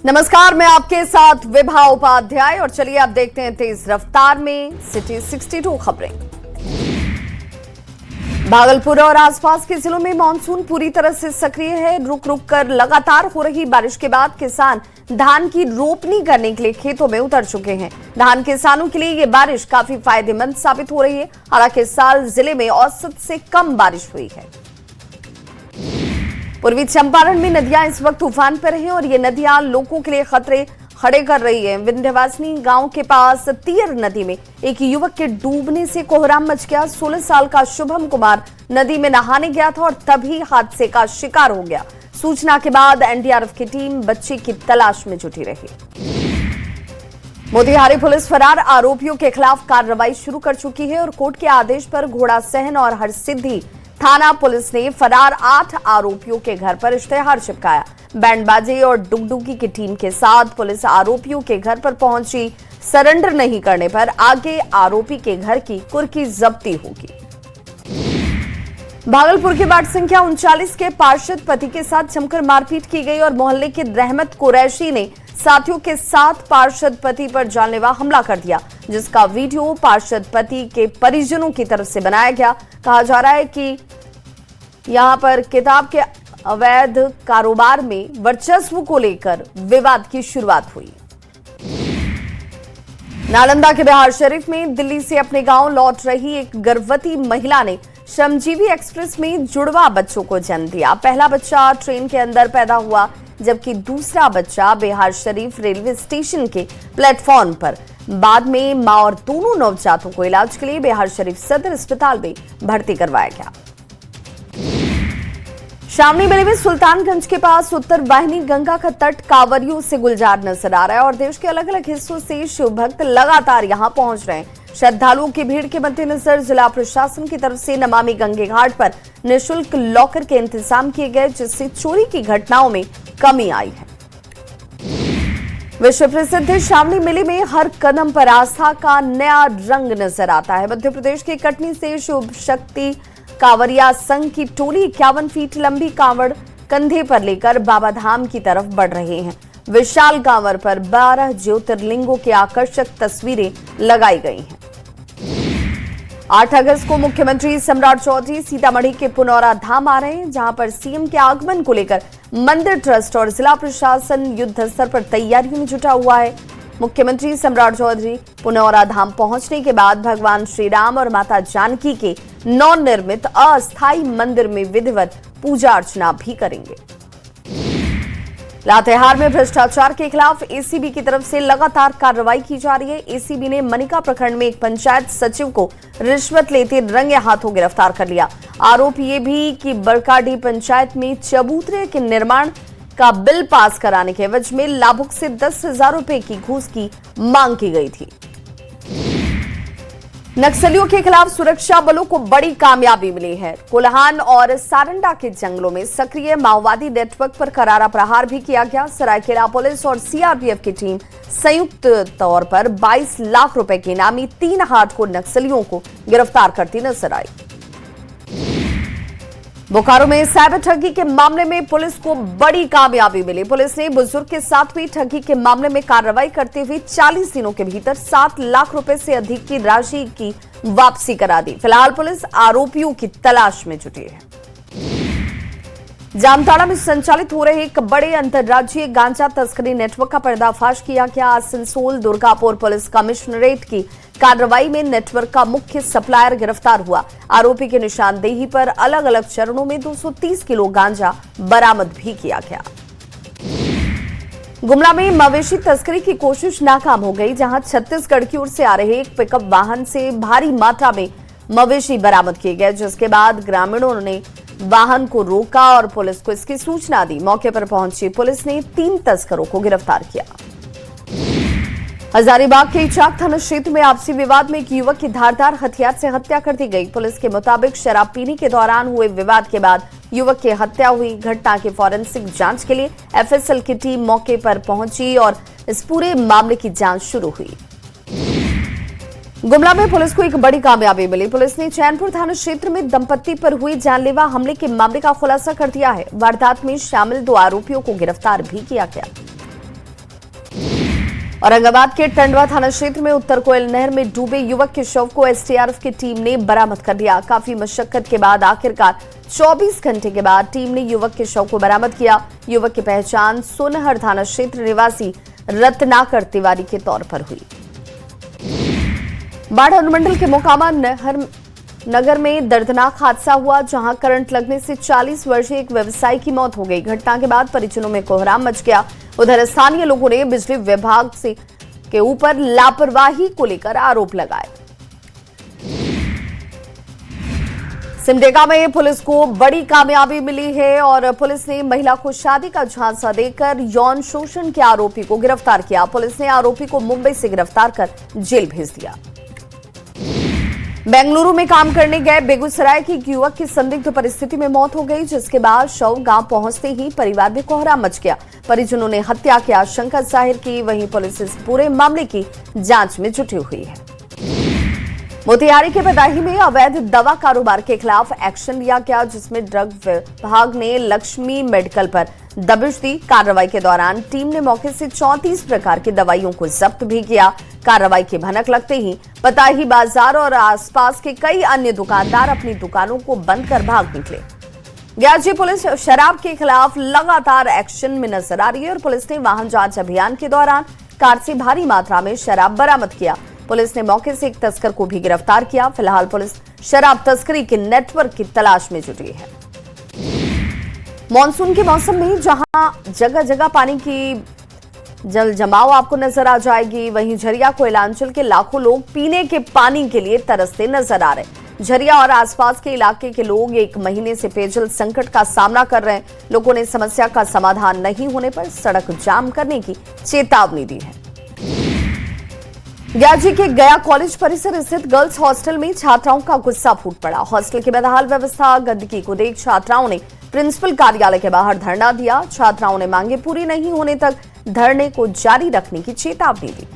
नमस्कार, मैं आपके साथ विभा उपाध्याय और चलिए आप देखते हैं तेज रफ्तार में सिटी 62 खबरें। भागलपुर और आसपास के जिलों में मानसून पूरी तरह से सक्रिय है। रुक रुक कर लगातार हो रही बारिश के बाद किसान धान की रोपनी करने के लिए खेतों में उतर चुके हैं। धान किसानों के लिए ये बारिश काफी फायदेमंद साबित हो रही है। हालांकि इस साल जिले में औसत से कम बारिश हुई है। पूर्वी चंपारण में नदियां इस वक्त उफान पर हैं और ये नदियां लोगों के लिए खतरे खड़े कर रही है। विंध्यवासिनी गांव के पास तीयर नदी में एक युवक के डूबने से कोहराम मच गया। 16 साल का शुभम कुमार नदी में नहाने गया था और तभी हादसे का शिकार हो गया। सूचना के बाद एनडीआरएफ की टीम बच्चे की तलाश में जुटी रही। मोतिहारी पुलिस फरार आरोपियों के खिलाफ कार्रवाई शुरू कर चुकी है और कोर्ट के आदेश पर घोड़ा सहन और हरसिद्धि थाना पुलिस ने फरार 8 आरोपियों के घर पर इश्तेहार चिपकाया। बैंडबाजी और डुगडुगी की टीम के साथ पुलिस आरोपियों के घर पर पहुंची। सरेंडर नहीं करने पर आगे आरोपी के घर की कुर्की जब्ती होगी। भागलपुर के वार्ड संख्या 39 के पार्षद पति के साथ जमकर मारपीट की गई और मोहल्ले के रहमत कुरैशी ने साथियों के साथ पार्षद पति पर जानलेवा हमला कर दिया, जिसका वीडियो पार्षद पति के परिजनों की तरफ से बनाया गया। कहा जा रहा है कि यहां पर किताब के अवैध कारोबार में वर्चस्व को लेकर विवाद की शुरुआत हुई। नालंदा के बिहार शरीफ में दिल्ली से अपने गांव लौट रही एक गर्भवती महिला ने श्रमजीवी एक्सप्रेस में जुड़वा बच्चों को जन्म दिया। पहला बच्चा ट्रेन के अंदर पैदा हुआ, जबकि दूसरा बच्चा बिहार शरीफ रेलवे स्टेशन के प्लेटफॉर्म पर। बाद में मां और दोनों नवजातों को इलाज के लिए बिहार शरीफ सदर अस्पताल में भर्ती करवाया गया। शामली मेले में सुल्तानगंज के पास उत्तर वाहिनी गंगा का तट कांवरियों से गुलजार नजर आ रहा है और देश के अलग अलग हिस्सों से शिव भक्त लगातार यहां पहुंच रहे हैं। श्रद्धालुओं की भीड़ के मद्देनजर जिला प्रशासन की तरफ से नमामि गंगे घाट पर निःशुल्क लॉकर के इंतजाम किए गए, जिससे चोरी की घटनाओं में कमी आई है। विश्व प्रसिद्ध शामली मेले में हर कदम पर आस्था का नया रंग नजर आता है। मध्य प्रदेश के कटनी से शुभ शक्ति कांवरिया संघ की टोली 51 फीट लंबी कांवड़ कंधे पर लेकर बाबा धाम की तरफ बढ़ रहे हैं। विशाल कांवड़ पर 12 ज्योतिर्लिंगों की आकर्षक तस्वीरें लगाई गई हैं। 8 अगस्त को मुख्यमंत्री सम्राट चौधरी सीतामढ़ी के पुनौरा धाम आ रहे हैं, जहां पर सीएम के आगमन को लेकर मंदिर ट्रस्ट और जिला प्रशासन युद्ध स्तर पर तैयारियों में जुटा हुआ है। मुख्यमंत्री सम्राट चौधरी पुनौरा धाम पहुंचने के बाद भगवान श्री राम और माता जानकी के नवनिर्मित अस्थायी मंदिर में विधिवत पूजा अर्चना भी करेंगे। लातेहार में भ्रष्टाचार के खिलाफ एसीबी की तरफ से लगातार कार्रवाई की जा रही है। एसीबी ने मनिका प्रखंड में एक पंचायत सचिव को रिश्वत लेते रंगे हाथों गिरफ्तार कर लिया। आरोप ये भी कि बरकाडी पंचायत में चबूतरे के निर्माण का बिल पास कराने के एवज में लाभुक से 10,000 रुपए की घूस की मांग की गई थी। नक्सलियों के खिलाफ सुरक्षा बलों को बड़ी कामयाबी मिली है। कोल्हान और सारंडा के जंगलों में सक्रिय माओवादी नेटवर्क पर करारा प्रहार भी किया गया। सरायकेला पुलिस और सीआरपीएफ की टीम संयुक्त तौर पर 22 लाख रुपए के इनामी 3 हार्डकोर नक्सलियों को गिरफ्तार करती नजर आई। बोकारो में साइबर ठगी के मामले में पुलिस को बड़ी कामयाबी मिली। पुलिस ने बुजुर्ग के साथ हुई ठगी के मामले में कार्रवाई करते हुए 40 दिनों के भीतर 7 लाख रुपए से अधिक की राशि की वापसी करा दी। फिलहाल पुलिस आरोपियों की तलाश में जुटी है। जामताड़ा में संचालित हो रहे एक बड़े अंतर्राज्यीय गांजा तस्करी नेटवर्क का पर्दाफाश किया गया। आसनसोल दुर्गापुर पुलिस कमिश्नरेट की कार्रवाई में नेटवर्क का मुख्य सप्लायर गिरफ्तार हुआ। आरोपी की निशानदेही पर अलग अलग चरणों में 230 किलो गांजा बरामद भी किया गया। गुमला में मवेशी तस्करी की कोशिश नाकाम हो गई, जहां छत्तीसगढ़ की ओर से आ रहे एक पिकअप वाहन से भारी मात्रा में मवेशी बरामद किए गए, जिसके बाद ग्रामीणों ने वाहन को रोका और पुलिस को इसकी सूचना दी। मौके पर पहुंची पुलिस ने 3 तस्करों को गिरफ्तार किया। हजारीबाग के इचाक थाना क्षेत्र में आपसी विवाद में एक युवक की धारदार हथियार से हत्या कर दी गई। पुलिस के मुताबिक शराब पीने के दौरान हुए विवाद के बाद युवक की हत्या हुई। घटना की फॉरेंसिक जांच के लिए एफएसएल की टीम मौके पर पहुंची और इस पूरे मामले की जांच शुरू हुई। गुमला में पुलिस को एक बड़ी कामयाबी मिली। पुलिस ने चैनपुर थाना क्षेत्र में दंपत्ति पर हुई जानलेवा हमले के मामले का खुलासा कर दिया है। वारदात में शामिल 2 आरोपियों को गिरफ्तार भी किया गया। औरंगाबाद के टंडवा थाना क्षेत्र में उत्तर कोयल नहर में डूबे युवक के शव को एसटीआरएफ की टीम ने बरामद कर लिया। काफी मशक्कत के बाद आखिरकार 24 घंटे के बाद टीम ने युवक के शव को बरामद किया। युवक की पहचान सोनहर थाना क्षेत्र निवासी रत्नाकर तिवारी के तौर पर हुई। बाढ़ अनुमंडल के मोकामा नगर में दर्दनाक हादसा हुआ, जहां करंट लगने से 40 वर्षीय एक व्यवसायी की मौत हो गई। घटना के बाद परिजनों में कोहराम मच गया। उधर स्थानीय लोगों ने बिजली विभाग के ऊपर लापरवाही को लेकर आरोप लगाए। सिमडेगा में पुलिस को बड़ी कामयाबी मिली है और पुलिस ने महिला को शादी का झांसा देकर यौन शोषण के आरोपी को गिरफ्तार किया। पुलिस ने आरोपी को मुंबई से गिरफ्तार कर जेल भेज दिया। बेंगलुरु में काम करने गए बेगूसराय की एक युवक की संदिग्ध परिस्थिति में मौत हो गई, जिसके बाद शव गांव पहुंचते ही परिवार में कोहराम मच गया। परिजनों ने हत्या की आशंका जाहिर की। वहीं पुलिस इस पूरे मामले की जांच में जुटी हुई है। मोतिहारी के बदाही में अवैध दवा कारोबार के खिलाफ एक्शन लिया गया, जिसमें ड्रग विभाग ने लक्ष्मी मेडिकल पर दबिश दी। कार्रवाई के दौरान टीम ने मौके से 34 प्रकार की दवाइयों को जब्त भी किया। कार्रवाई की भनक लगते ही बदाही बाजार और आसपास के कई अन्य दुकानदार अपनी दुकानों को बंद कर भाग निकले। ग्याजी पुलिस शराब के खिलाफ लगातार एक्शन में नजर आ रही है और पुलिस ने वाहन जांच अभियान के दौरान कार से भारी मात्रा में शराब बरामद किया। पुलिस ने मौके से एक तस्कर को भी गिरफ्तार किया। फिलहाल पुलिस शराब तस्करी के नेटवर्क की तलाश में जुटी है। मानसून के मौसम में जहां जगह जगह पानी की जल जमाव आपको नजर आ जाएगी, वहीं झरिया कोयलांचल के लाखों लोग पीने के पानी के लिए तरसते नजर आ रहे। झरिया और आसपास के इलाके के लोग 1 महीने से पेयजल संकट का सामना कर रहे हैं। लोगों ने समस्या का समाधान नहीं होने पर सड़क जाम करने की चेतावनी दी है। ग्याजी के गया कॉलेज परिसर स्थित गर्ल्स हॉस्टल में छात्राओं का गुस्सा फूट पड़ा। हॉस्टल की बदहाल व्यवस्था, गंदगी को देख छात्राओं ने प्रिंसिपल कार्यालय के बाहर धरना दिया। छात्राओं ने मांगे पूरी नहीं होने तक धरने को जारी रखने की चेतावनी दी।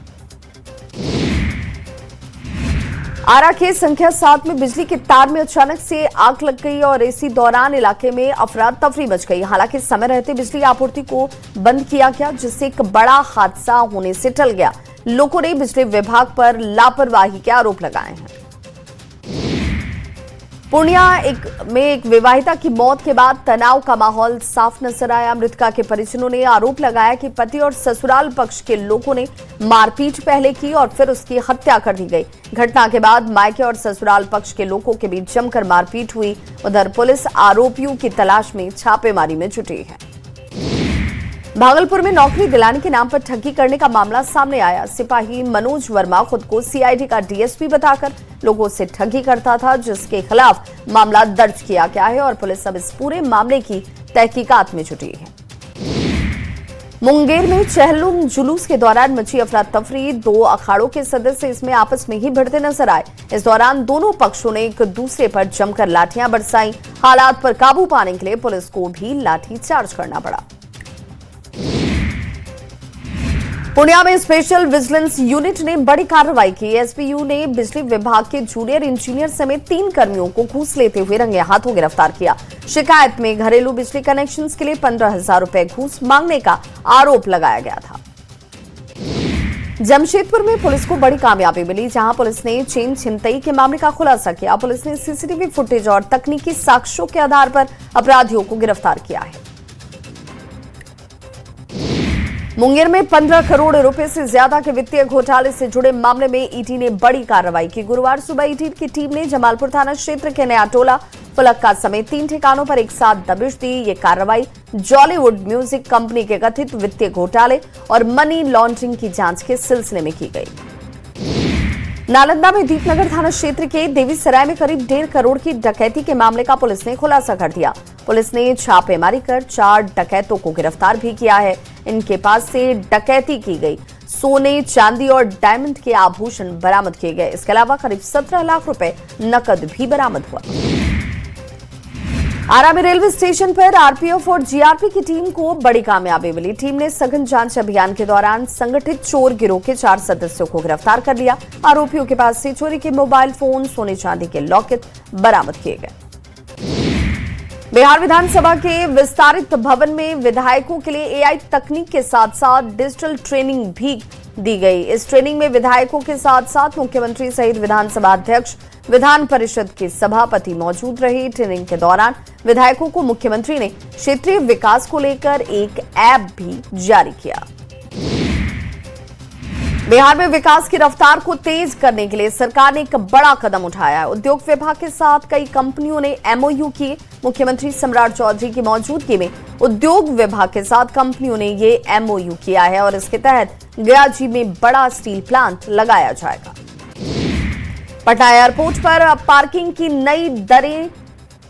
आरा के संख्या 7 में बिजली के तार में अचानक से आग लग गई और इसी दौरान इलाके में अफरा तफरी मच गई। हालांकि समय रहते बिजली आपूर्ति को बंद किया गया, जिससे एक बड़ा हादसा होने से टल गया। लोगों ने बिजली विभाग पर लापरवाही के आरोप लगाए हैं। पूर्णिया में एक विवाहिता की मौत के बाद तनाव का माहौल साफ नजर आया। मृतका के परिजनों ने आरोप लगाया कि पति और ससुराल पक्ष के लोगों ने मारपीट पहले की और फिर उसकी हत्या कर दी गई। घटना के बाद मायके और ससुराल पक्ष के लोगों के बीच जमकर मारपीट हुई। उधर पुलिस आरोपियों की तलाश में छापेमारी में जुटी है। भागलपुर में नौकरी दिलाने के नाम पर ठगी करने का मामला सामने आया। सिपाही मनोज वर्मा खुद को सीआईडी का डीएसपी बताकर लोगों से ठगी करता था, जिसके खिलाफ मामला दर्ज किया गया है और पुलिस अब इस पूरे मामले की तहकीकात में जुटी है। मुंगेर में चहलुम जुलूस के दौरान मची अफरा तफरी। 2 अखाड़ों के सदस्य इसमें आपस में ही भिड़ते नजर आए। इस दौरान दोनों पक्षों ने एक दूसरे पर जमकर लाठियां बरसाई। हालात पर काबू पाने के लिए पुलिस को भी लाठीचार्ज करना पड़ा। पूर्णिया में स्पेशल विजिलेंस यूनिट ने बड़ी कार्रवाई की। एसपीयू ने बिजली विभाग के जूनियर इंजीनियर समेत 3 कर्मियों को घूस लेते हुए रंगे हाथों गिरफ्तार किया। शिकायत में घरेलू बिजली कनेक्शंस के लिए 15,000 रुपए घूस मांगने का आरोप लगाया गया था। जमशेदपुर में पुलिस को बड़ी कामयाबी मिली, जहां पुलिस ने चेन छिनतई के मामले का खुलासा किया। पुलिस ने सीसीटीवी फुटेज और तकनीकी साक्ष्यों के आधार पर अपराधियों को गिरफ्तार किया है। मुंगेर में 15 करोड़ रुपए से ज्यादा के वित्तीय घोटाले से जुड़े मामले में ईडी ने बड़ी कार्रवाई की। गुरुवार सुबह ईडी की टीम ने जमालपुर थाना क्षेत्र के नया टोला, फलक्का समेत 3 ठिकानों पर एक साथ दबिश दी। ये कार्रवाई जॉलीवुड म्यूजिक कंपनी के कथित वित्तीय घोटाले और मनी लॉन्ड्रिंग की जांच के सिलसिले में की गई। नालंदा में दीपनगर थाना क्षेत्र के देवीसराय में करीब 1.5 करोड़ की डकैती के मामले का पुलिस ने खुलासा कर दिया। पुलिस ने छापेमारी कर 4 डकैतों को गिरफ्तार भी किया है। इनके पास से डकैती की गई सोने, चांदी और डायमंड के आभूषण बरामद किए गए। इसके अलावा करीब 17 लाख रुपए नकद भी बरामद हुआ। आरा में रेलवे स्टेशन पर आरपीएफ और जीआरपी की टीम को बड़ी कामयाबी मिली। टीम ने सघन जांच अभियान के दौरान संगठित चोर गिरोह के 4 सदस्यों को गिरफ्तार कर लिया। आरोपियों के पास से चोरी के मोबाइल फोन, सोने चांदी के लॉकेट बरामद किए गए। बिहार विधानसभा के विस्तारित भवन में विधायकों के लिए एआई तकनीक के साथ साथ डिजिटल ट्रेनिंग भी दी गई। इस ट्रेनिंग में विधायकों के साथ साथ मुख्यमंत्री सहित विधानसभा अध्यक्ष, विधान परिषद के सभापति मौजूद रहे। ट्रेनिंग के दौरान विधायकों को मुख्यमंत्री ने क्षेत्रीय विकास को लेकर एक ऐप भी जारी किया। बिहार में विकास की रफ्तार को तेज करने के लिए सरकार ने एक बड़ा कदम उठाया है। उद्योग विभाग के साथ कई कंपनियों ने एमओयू किए। मुख्यमंत्री सम्राट चौधरी की मौजूदगी में उद्योग विभाग के साथ कंपनियों ने ये एमओयू किया है और इसके तहत गयाजी में बड़ा स्टील प्लांट लगाया जाएगा। पटना एयरपोर्ट पर अब पार्किंग की नई दरें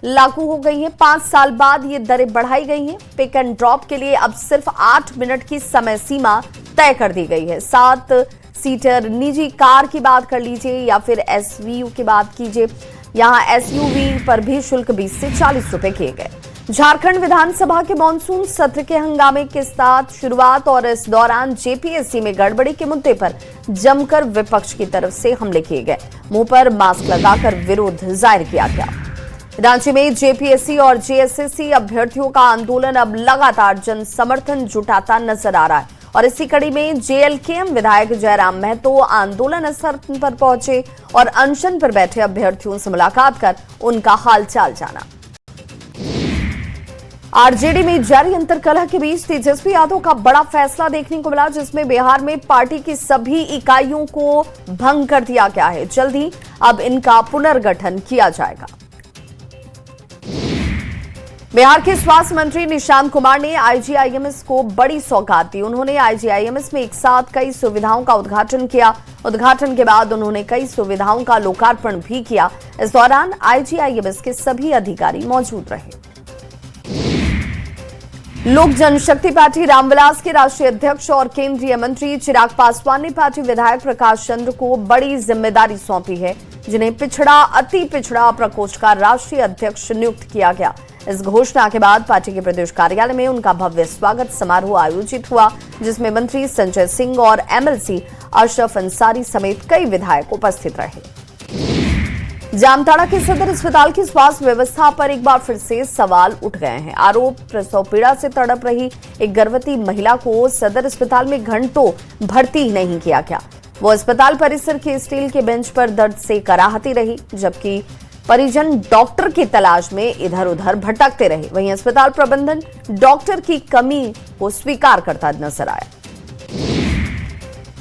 लागू हो गई हैं। 5 साल बाद ये दरें बढ़ाई गई हैं। पिक एंड ड्रॉप के लिए अब सिर्फ 8 मिनट की समय सीमा तय कर दी गई है। 7 सीटर निजी कार की बात कर लीजिए या फिर एसवीयू की बात कीजिए, यहां एसयूवी पर भी शुल्क 20 से 40 रुपए किए गए। झारखंड विधानसभा के मानसून सत्र के हंगामे के साथ शुरुआत और इस दौरान जेपीएससी में गड़बड़ी के मुद्दे पर जमकर विपक्ष की तरफ से हमले किए गए। मुंह पर मास्क लगाकर विरोध जाहिर किया गया। रांची में जेपीएससी और जेएसएससी अभ्यर्थियों का आंदोलन अब लगातार जन समर्थन जुटाता नजर आ रहा है और इसी कड़ी में जेएलकेएम विधायक जयराम महतो आंदोलन स्थल पर पहुंचे और अनशन पर बैठे अभ्यर्थियों से मुलाकात कर उनका हालचाल जाना। आरजेडी में जारी अंतर्कलह के बीच तेजस्वी यादव का बड़ा फैसला देखने को मिला, जिसमें बिहार में पार्टी की सभी इकाइयों को भंग कर दिया गया है। जल्द ही अब इनका पुनर्गठन किया जाएगा। बिहार के स्वास्थ्य मंत्री निशांत कुमार ने आईजीआईएमएस को बड़ी सौगात दी। उन्होंने आईजीआईएमएस में एक साथ कई सुविधाओं का उद्घाटन किया। उद्घाटन के बाद उन्होंने कई सुविधाओं का लोकार्पण भी किया। इस दौरान आईजीआईएमएस के सभी अधिकारी मौजूद रहे। लोक जनशक्ति पार्टी रामविलास के राष्ट्रीय अध्यक्ष और केंद्रीय मंत्री चिराग पासवान ने पार्टी विधायक प्रकाश चंद्र को बड़ी जिम्मेदारी सौंपी है, जिन्हें पिछड़ा अति पिछड़ा प्रकोष्ठ का राष्ट्रीय अध्यक्ष नियुक्त किया गया। इस घोषणा के बाद पार्टी के प्रदेश कार्यालय में उनका भव्य स्वागत समारोह आयोजित हुआ, जिसमें मंत्री संजय सिंह और एमएलसी अशरफ अंसारी समेत कई विधायक उपस्थित रहे। जामताड़ा के सदर अस्पताल की स्वास्थ्य व्यवस्था पर एक बार फिर से सवाल उठ गए हैं। आरोप प्रसव पीड़ा से तड़प रही एक गर्भवती महिला को सदर अस्पताल में घंटों भर्ती ही नहीं किया गया। वो अस्पताल परिसर के स्टील के बेंच पर दर्द से कराहती रही, जबकि परिजन डॉक्टर की तलाश में इधर उधर भटकते रहे। वहीं अस्पताल प्रबंधन डॉक्टर की कमी को स्वीकार करता नजर आया।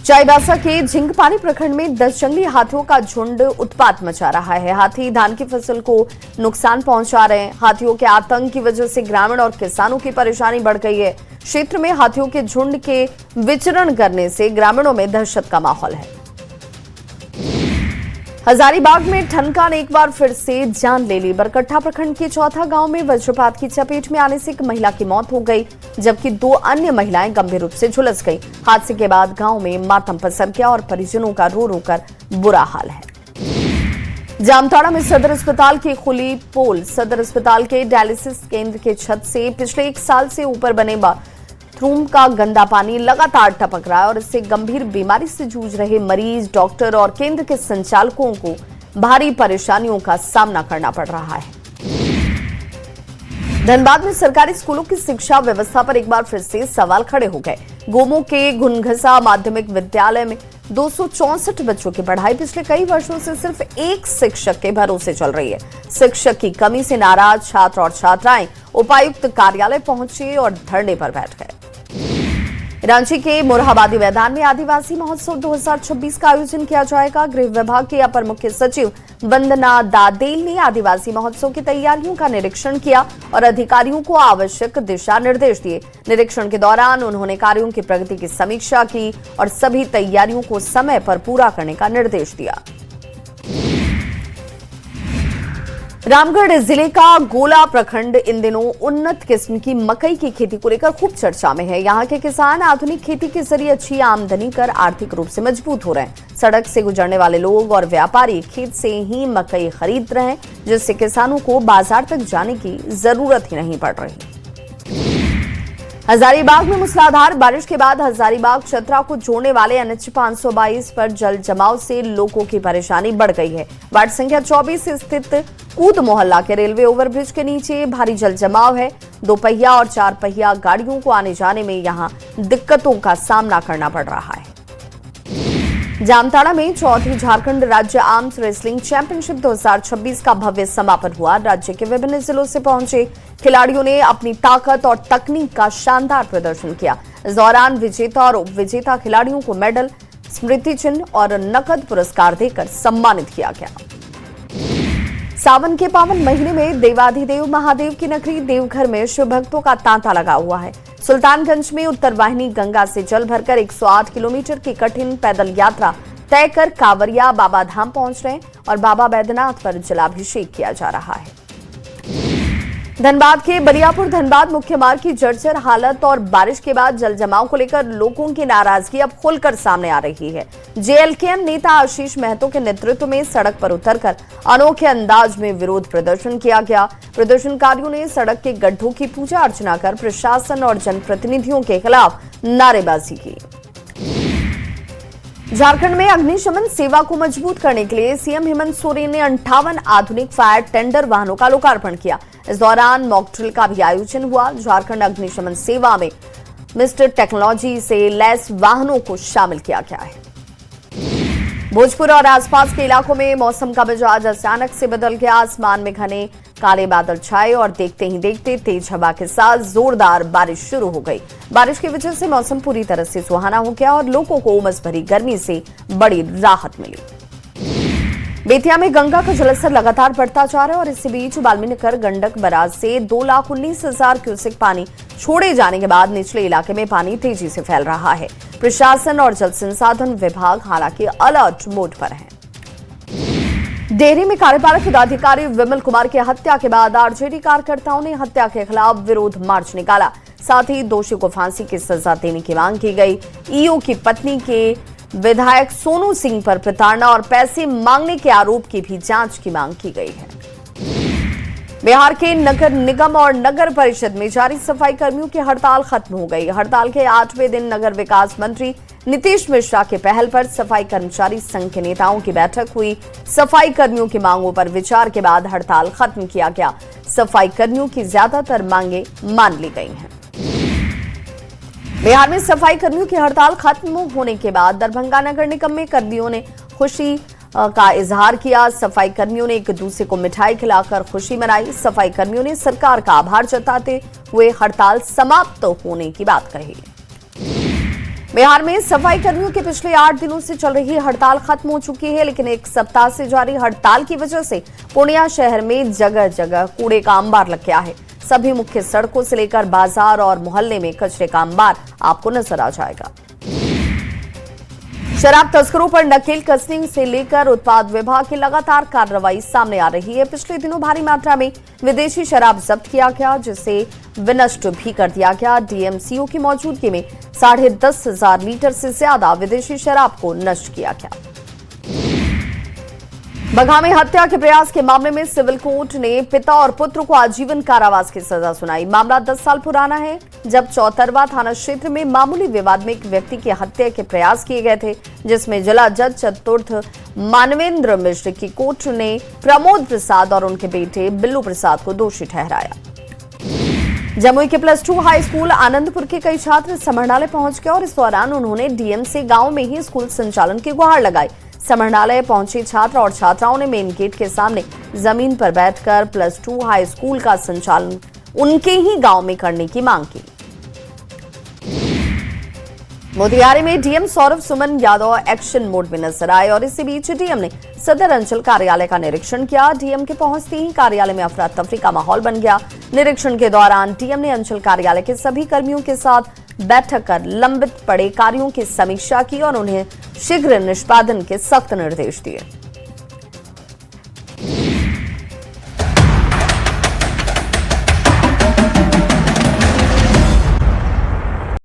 चाईबासा के झिंगपानी प्रखंड में 10 जंगली हाथियों का झुंड उत्पात मचा रहा है। हाथी धान की फसल को नुकसान पहुंचा रहे हैं। हाथियों के आतंक की वजह से ग्रामीण और किसानों की परेशानी बढ़ गई है। क्षेत्र में हाथियों के झुंड के विचरण करने से ग्रामीणों में दहशत का माहौल है। हजारीबाग में ठनका ने एक बार फिर से जान ले ली। बरकट्ठा प्रखंड के चौथा गांव में वज्रपात की चपेट में आने से एक महिला की मौत हो गई, जबकि 2 अन्य महिलाएं गंभीर रूप से झुलस गई। हादसे के बाद गांव में मातम पसर गया और परिजनों का रो रो कर बुरा हाल है। जामताड़ा में सदर अस्पताल की खुली पोल। सदर अस्पताल के डायलिसिस केंद्र के छत से पिछले 1 साल से ऊपर बने बाथरूम का गंदा पानी लगातार टपक रहा है और इससे गंभीर बीमारी से जूझ रहे मरीज, डॉक्टर और केंद्र के संचालकों को भारी परेशानियों का सामना करना पड़ रहा है। धनबाद में सरकारी स्कूलों की शिक्षा व्यवस्था पर एक बार फिर से सवाल खड़े हो गए। गोमो के घुनघसा माध्यमिक विद्यालय में 264 बच्चों की पढ़ाई पिछले कई वर्षों से सिर्फ एक शिक्षक के भरोसे चल रही है। शिक्षक की कमी से नाराज छात्र और छात्राएं उपायुक्त कार्यालय पहुंचे और धरने पर बैठ गए। रांची के मोरहाबादी मैदान में आदिवासी महोत्सव 2026 का आयोजन किया जाएगा। गृह विभाग के अपर मुख्य सचिव वंदना दादेल ने आदिवासी महोत्सव की तैयारियों का निरीक्षण किया और अधिकारियों को आवश्यक दिशा निर्देश दिए। निरीक्षण के दौरान उन्होंने कार्यों की प्रगति की समीक्षा की और सभी तैयारियों को समय पर पूरा करने का निर्देश दिया। रामगढ़ जिले का गोला प्रखंड इन दिनों उन्नत किस्म की मकई की खेती को लेकर खूब चर्चा में है। यहाँ के किसान आधुनिक खेती के जरिए अच्छी आमदनी कर आर्थिक रूप से मजबूत हो रहे हैं। सड़क से गुजरने वाले लोग और व्यापारी खेत से ही मकई खरीद रहे हैं, जिससे किसानों को बाजार तक जाने की जरूरत ही नहीं पड़ रही। हजारीबाग में मूसलाधार बारिश के बाद हजारीबाग चतरा को जोड़ने वाले NH 522 पर जल जमाव से लोगों की परेशानी बढ़ गई है। वार्ड संख्या 24 स्थित कूद मोहल्ला के रेलवे ओवरब्रिज के नीचे भारी जल जमाव है। 2 पहिया और 4 पहिया गाड़ियों को आने जाने में यहां दिक्कतों का सामना करना पड़ रहा है। जामताड़ा में चौथी झारखंड राज्य आर्म्स रेसलिंग चैंपियनशिप 2026 का भव्य समापन हुआ। राज्य के विभिन्न जिलों से पहुंचे खिलाड़ियों ने अपनी ताकत और तकनीक का शानदार प्रदर्शन किया। इस दौरान विजेता और उपविजेता खिलाड़ियों को मेडल, स्मृति चिन्ह और नकद पुरस्कार देकर सम्मानित किया गया। सावन के पावन महीने में देवाधिदेव महादेव की नगरी देवघर में शिव भक्तों का तांता लगा हुआ है। सुल्तानगंज में उत्तर वाहिनी गंगा से जल भरकर 108 किलोमीटर की कठिन पैदल यात्रा तय कर कांवरिया बाबा धाम पहुंच रहे हैं और बाबा बैद्यनाथ पर जलाभिषेक किया जा रहा है। धनबाद के बलियापुर धनबाद मुख्य मार्ग की जर्जर हालत और बारिश के बाद जल जमाव को लेकर लोगों की नाराजगी अब खुलकर सामने आ रही है। JLKM नेता आशीष महतो के नेतृत्व में सड़क पर उतरकर अनोखे अंदाज में विरोध प्रदर्शन किया गया। प्रदर्शनकारियों ने सड़क के गड्ढों की पूजा अर्चना कर प्रशासन और जनप्रतिनिधियों के खिलाफ नारेबाजी की। झारखंड में अग्निशमन सेवा को मजबूत करने के लिए सीएम हेमंत सोरेन ने 58 आधुनिक फायर टेंडर वाहनों का लोकार्पण किया। इस दौरान मॉक ड्रिल का भी आयोजन हुआ। झारखंड अग्निशमन सेवा में मिस्टर टेक्नोलॉजी से लैस वाहनों को शामिल किया गया है। भोजपुर और आसपास के इलाकों में मौसम का मिजाज अचानक से बदल गया। आसमान में घने काले बादल छाए और देखते ही देखते तेज हवा के साथ जोरदार बारिश शुरू हो गई। बारिश की वजह से मौसम पूरी तरह से सुहाना हो गया और लोगों को उमस भरी गर्मी से बड़ी राहत मिली। बेतिया में गंगा का जलस्तर लगातार बढ़ता जा रहा है और इसी बीच वाल्मीकिनगर गंडक बराज से 2,19,000 क्यूसेक पानी छोड़े जाने के बाद निचले इलाके में पानी तेजी से फैल रहा है। प्रशासन और जल संसाधन विभाग हालांकि अलर्ट मोड पर है। डेहरी में कार्यपालक पदाधिकारी विमल कुमार की हत्या के बाद आरजेडी कार्यकर्ताओं ने हत्या के खिलाफ विरोध मार्च निकाला। साथ ही दोषी को फांसी की सजा देने की मांग की गई। ईओ की पत्नी के विधायक सोनू सिंह पर प्रताड़ना और पैसे मांगने के आरोप की भी जांच की मांग की गई है। बिहार के नगर निगम और नगर परिषद में जारी सफाई कर्मियों की हड़ताल खत्म हो गई। हड़ताल के 8वें दिन नगर विकास मंत्री नीतीश मिश्रा के पहल पर सफाई कर्मचारी संघ के नेताओं की बैठक हुई। सफाई कर्मियों की मांगों पर विचार के बाद हड़ताल खत्म किया गया। सफाई कर्मियों की ज्यादातर मांगे मान ली गई हैं। बिहार में सफाई कर्मियों की हड़ताल खत्म होने के बाद दरभंगा नगर निगम में कर्मियों ने खुशी का इजहार किया। सफाई कर्मियों ने एक दूसरे को मिठाई खिलाकर खुशी मनाई। सफाई कर्मियों ने सरकार का आभार जताते हुए हड़ताल समाप्त होने की बात कही। बिहार में सफाई कर्मियों के पिछले 8 दिनों से चल रही हड़ताल खत्म हो चुकी है, लेकिन एक सप्ताह से जारी हड़ताल की वजह से पूर्णिया शहर में जगह जगह कूड़े का अंबार लग गया है। सभी मुख्य सड़कों से लेकर बाजार और मोहल्ले में कचरे का अंबार आपको नजर आ जाएगा। शराब तस्करों पर नकेल कसने से लेकर उत्पाद विभाग की लगातार कार्रवाई सामने आ रही है। पिछले दिनों भारी मात्रा में विदेशी शराब जब्त किया गया, जिसे विनष्ट भी कर दिया गया। डीएमसीओ की मौजूदगी में 10,500 लीटर से ज्यादा विदेशी शराब को नष्ट किया गया। बगहा में हत्या के प्रयास के मामले में सिविल कोर्ट ने पिता और पुत्र को आजीवन कारावास की सजा सुनाई। मामला 10 साल पुराना है, जब चौतरवा थाना क्षेत्र में मामूली विवाद में एक व्यक्ति की हत्या के प्रयास किए गए थे, जिसमें जिला जज चतुर्थ मानवेंद्र मिश्र की कोर्ट ने प्रमोद प्रसाद और उनके बेटे बिल्लू प्रसाद को दोषी ठहराया। जमुई के +2 हाई स्कूल आनंदपुर के कई छात्र समरणालय पहुंच गए और इस दौरान उन्होंने डीएम से गांव में ही स्कूल संचालन की गुहार लगाई। समरणालय पहुंचे छात्र और छात्राओं ने मेन गेट के सामने जमीन पर बैठकर +2 हाई स्कूल का संचालन उनके ही गांव में करने की मांग की। मोतिहारी में DM Saurabh Suman Yadav action mode में नजर आए और इसी बीच डीएम ने सदर अंचल कार्यालय का निरीक्षण किया। डीएम के पहुंचते ही कार्यालय में अफरा तफरी का माहौल बन गया। निरीक्षण के दौरान डीएम ने अंचल कार्यालय के सभी कर्मियों के साथ बैठक कर लंबित पड़े कार्यों की समीक्षा की और उन्हें शीघ्र निष्पादन के सख्त निर्देश दिए।